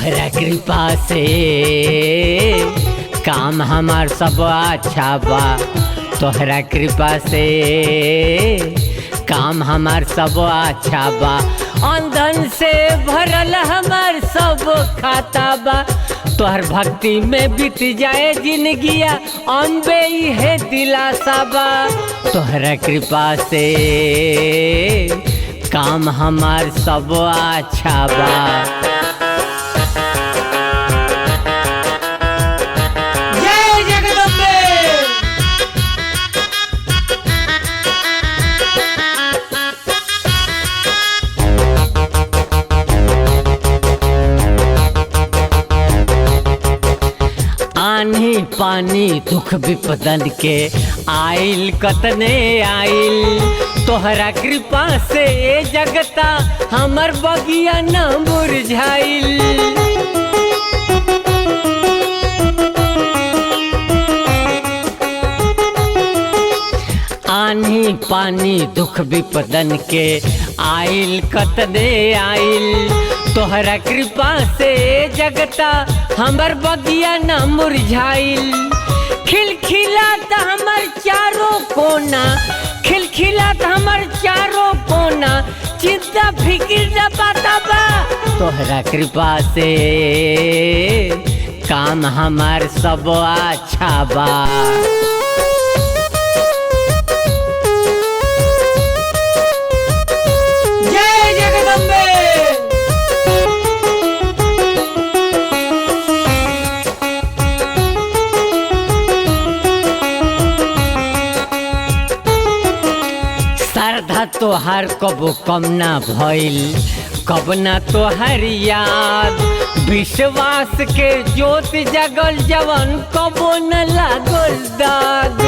तोहरा कृपा से काम हमार सब अच्छा बा। तोहरा कृपा से काम हमार सब अच्छा बा। अंधन से भरल हमार सब खाता बा। तोहर भक्ति में बीत जाए जिंदगिया अम्बे है दिलासा बा। तोहरा कृपा से काम हमार सब अच्छा बा। आनी पानी दुख विपदन के आइल कतने आइल। तोहरा कृपा से जगता हमर बगिया न मुरझाइल। आनी पानी दुख विपदन के आइल कतने आइल। तोहरा कृपा से जगता हमर बगिया न मुरझाइल। खिलखिलात हमर चारों कोना, खिलखिलात हमर चारों कोना, चिंता फिक्र न पाता बा। तोहरा कृपा से काम हमार सब अच्छा बा। श्रद्धा तोहार कबो कम ना भइल, कब ना तोहार याद। विश्वास के ज्योत जगल जवन कबो न लागल दाग।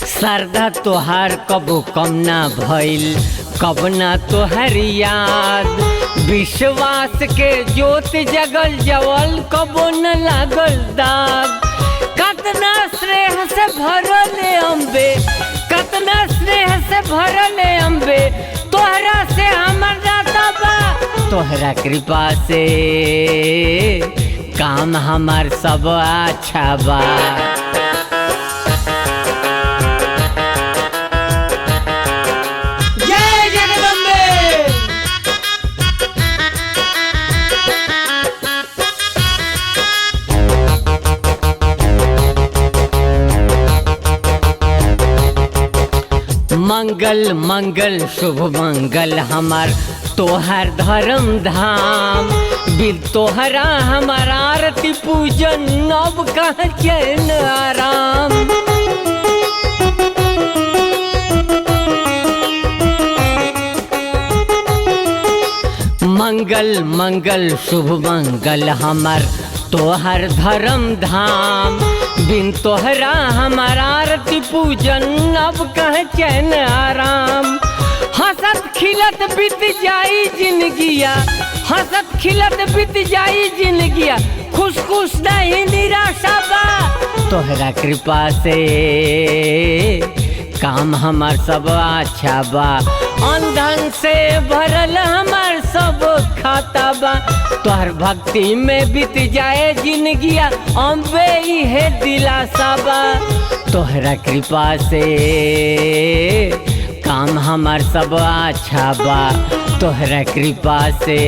श्रद्धा तोहार कबो कम ना भइल, कब ना तोहार याद। विश्वास के ज्योत जगल जवल कबो न लागल दाग। कतना स्नेह से भरले अम्बे, कतना स्नेह से भरले अम्बे, तोहरा से हमर दाता बा। तोहरा कृपा से काम हमार सब अच्छा बा। मंगल मंगल शुभ मंगल हमार तोहर धर्म धाम। बिन तोहरा हमार आरती पूजन अब कहाँ चैन आराम। मंगल मंगल शुभ मंगल हमार तोहर धर्म धाम। बिन तोहरा हमार आरती पूजन अब कहाँ चैन आराम। हंसत खिलत बीत जाई जिंदगिया, हंसत खिलत बीत जाई जिंदगिया, खुश खुश नहीं निराशा बा। तोहरा कृपा से काम हमार सब अच्छा बा। अंधन से भरल हमार सब खाता बा। तोहर भक्ति में बीत जाए जिंदगिया अम्बे है दिलासा बा। तोहरा कृपा से काम हमार सब अच्छा बा। तोहरा कृपा से